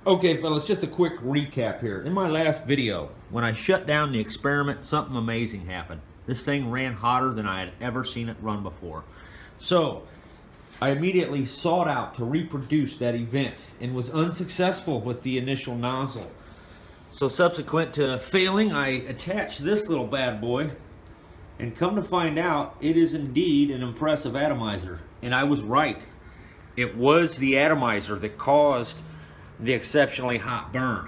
Okay, fellas, just a quick recap here. In my last video, when I shut down the experiment, something amazing happened. This thing ran hotter than I had ever seen it run before. So, I immediately sought out to reproduce that event and was unsuccessful with the initial nozzle. So subsequent to failing, I attached this little bad boy, and come to find out, it is indeed an impressive atomizer. And I was right. It was the atomizer that caused the exceptionally hot burn.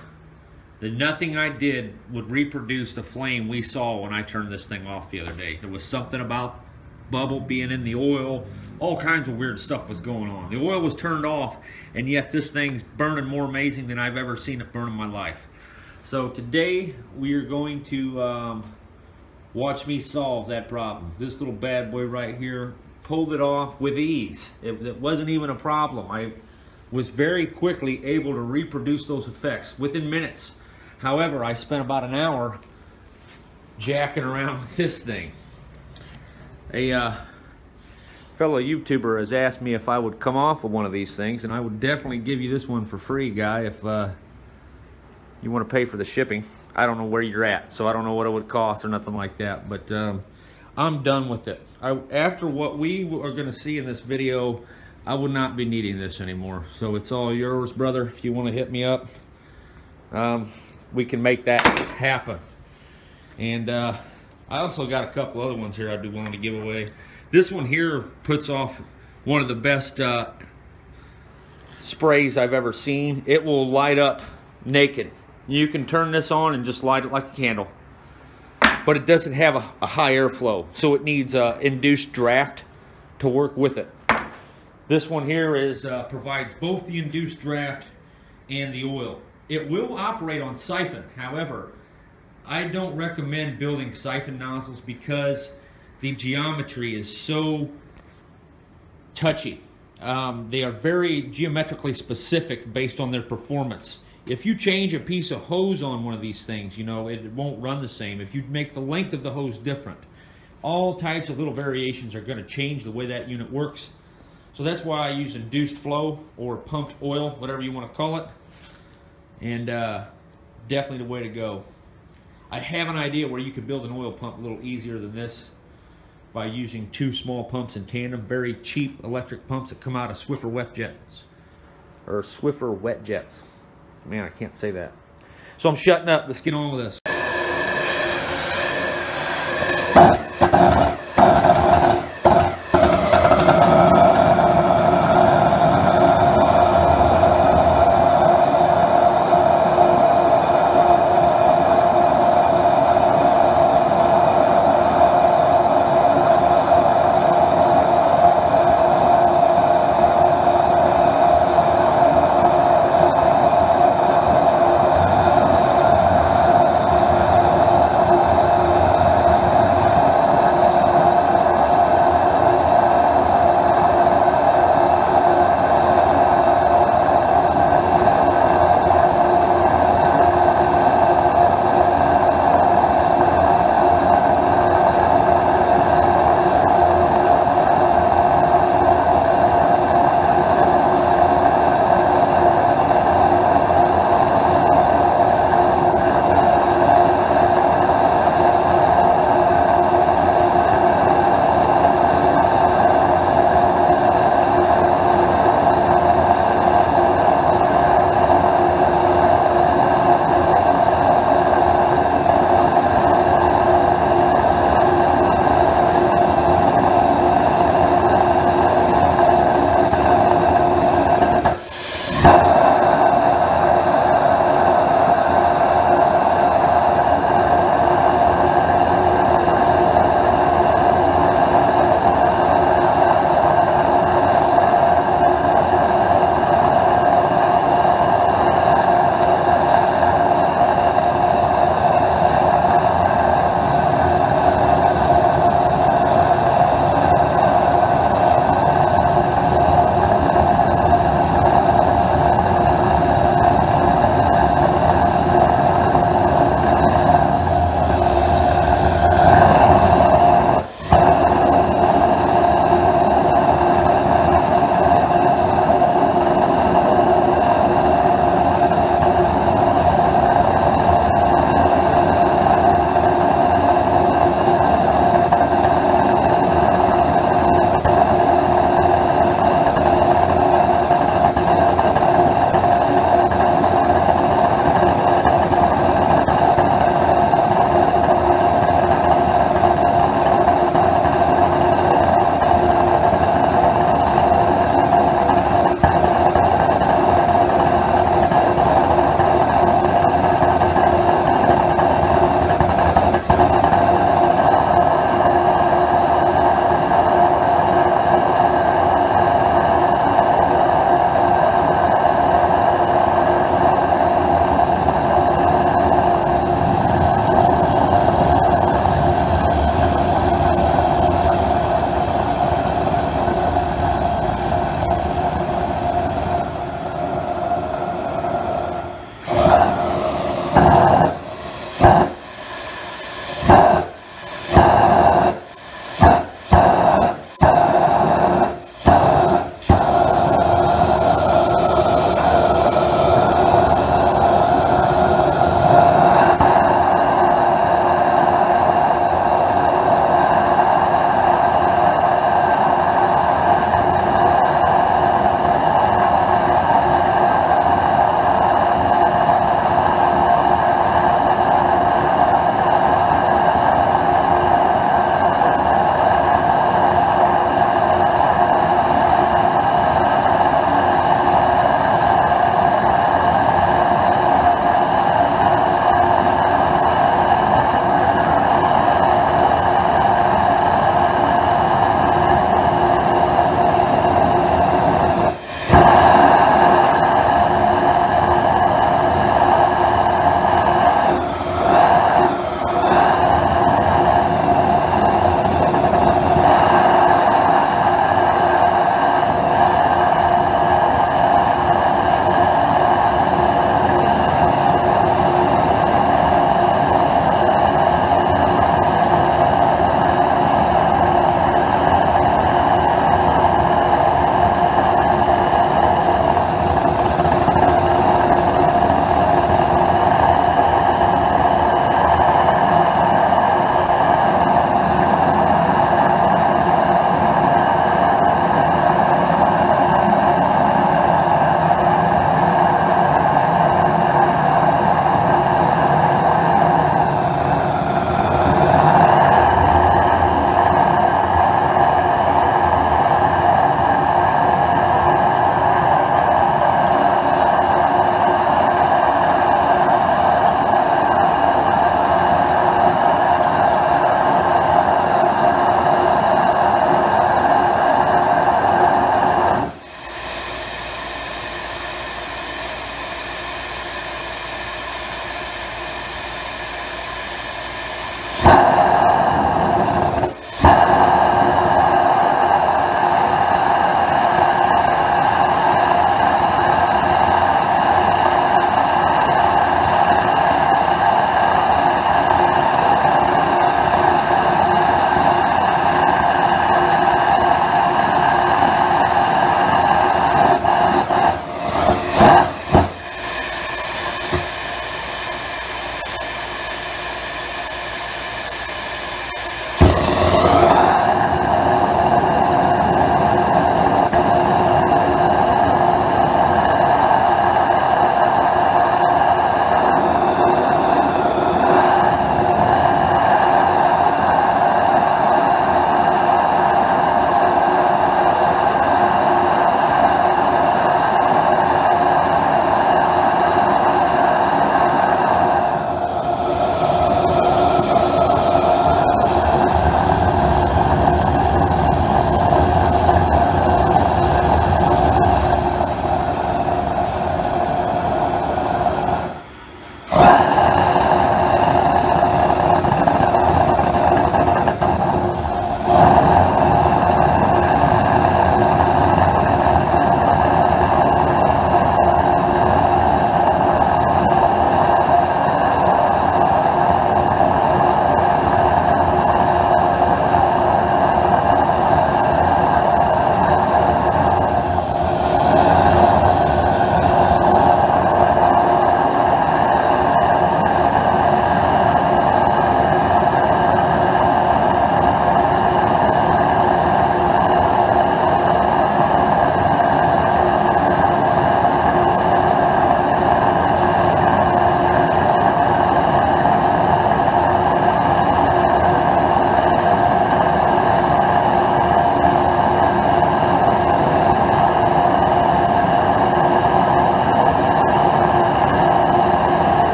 Nothing I did would reproduce the flame we saw when I turned this thing off the other day. There was something about bubble being in the oil. All kinds of weird stuff was going on. The oil was turned off, and yet this thing's burning more amazing than I've ever seen it burn in my life. So today we are going to watch me solve that problem. This little bad boy right here pulled it off with ease. It wasn't even a problem. I was very quickly able to reproduce those effects within minutes. However, I spent about an hour jacking around with this thing. A fellow YouTuber has asked me if I would come off of one of these things, and I would definitely give you this one for free, guy, if you want to pay for the shipping. I don't know where you're at, so I don't know what it would cost or nothing like that, but I'm done with it. After what we are going to see in this video, I would not be needing this anymore. So it's all yours, brother. If you want to hit me up, we can make that happen. And I also got a couple other ones here I'd be willing to give away. This one here puts off one of the best sprays I've ever seen. It will light up naked. You can turn this on and just light it like a candle. But it doesn't have a high airflow, so it needs induced draft to work with it. This one here provides both the induced draft and the oil. It will operate on siphon. However, I don't recommend building siphon nozzles because the geometry is so touchy. They are very geometrically specific based on their performance. If you change a piece of hose on one of these things, you know, it won't run the same. If you make the length of the hose different, all types of little variations are going to change the way that unit works. So that's why I use induced flow or pumped oil, whatever you want to call it. And definitely the way to go. I have an idea where you could build an oil pump a little easier than this by using two small pumps in tandem. Very cheap electric pumps that come out of Swiffer wet jets. Or Swiffer wet jets. Man, I can't say that. So I'm shutting up. Let's get on with this.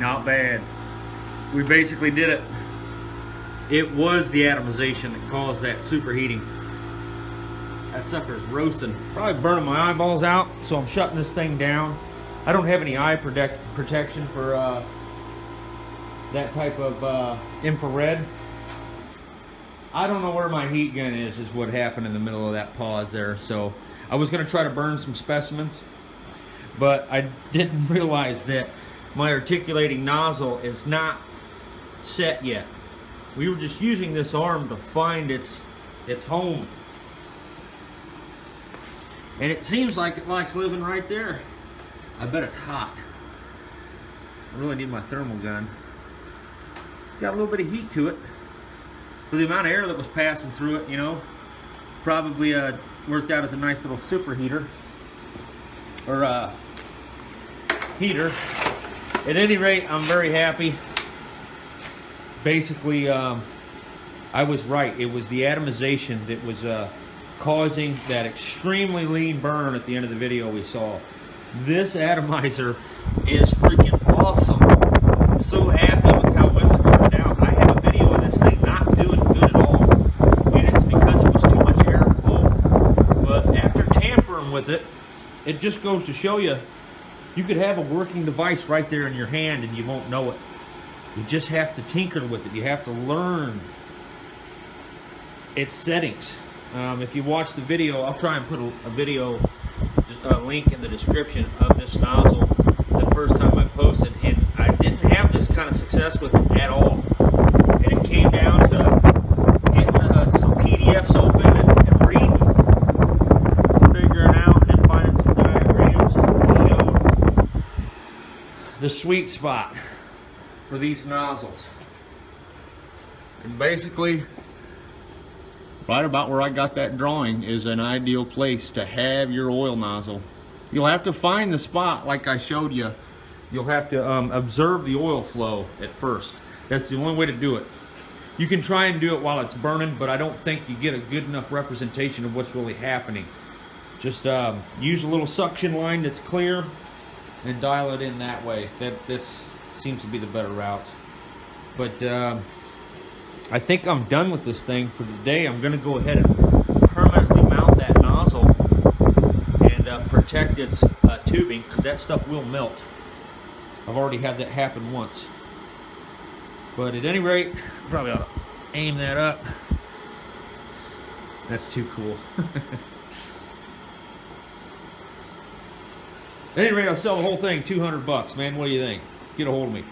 Not bad. We basically did it. It was the atomization that caused that superheating. That sucker's roasting. Probably burning my eyeballs out, so I'm shutting this thing down. I don't have any eye protection for that type of infrared. I don't know where my heat gun is what happened in the middle of that pause there. So I was going to try to burn some specimens, but I didn't realize that my articulating nozzle is not set yet. We were just using this arm to find its home. And it seems like it likes living right there. I bet it's hot. I really need my thermal gun. Got a little bit of heat to it. For the amount of air that was passing through it, you know, probably worked out as a nice little superheater or heater. At any rate, I'm very happy. Basically, I was right. It was the atomization that was causing that extremely lean burn at the end of the video we saw. This atomizer is freaking awesome. I'm so happy with how well it turned out. I have a video of this thing not doing good at all, and it's because it was too much airflow. But after tampering with it, it just goes to show you, you could have a working device right there in your hand and you won't know it. You just have to tinker with it. You have to learn its settings. If you watch the video, I'll try and put a video, just a link in the description of this nozzle the first time I posted, and I didn't have this kind of success with it at all. And it came down to getting some PDFs open and reading, figuring out, and then finding some diagrams that showed the sweet spot for these nozzles. And basically, right about where I got that drawing is an ideal place to have your oil nozzle. You'll have to find the spot like I showed you. You'll have to observe the oil flow at first. That's the only way to do it. You can try and do it while it's burning, but I don't think you get a good enough representation of what's really happening. Just use a little suction line that's clear and dial it in that way. This seems to be the better route. But I think I'm done with this thing for today. I'm going to go ahead and permanently mount that nozzle and protect its tubing, because that stuff will melt. I've already had that happen once. But at any rate, probably ought to aim that up. That's too cool. At any rate, I'll sell the whole thing, $200, man. What do you think? Get a hold of me.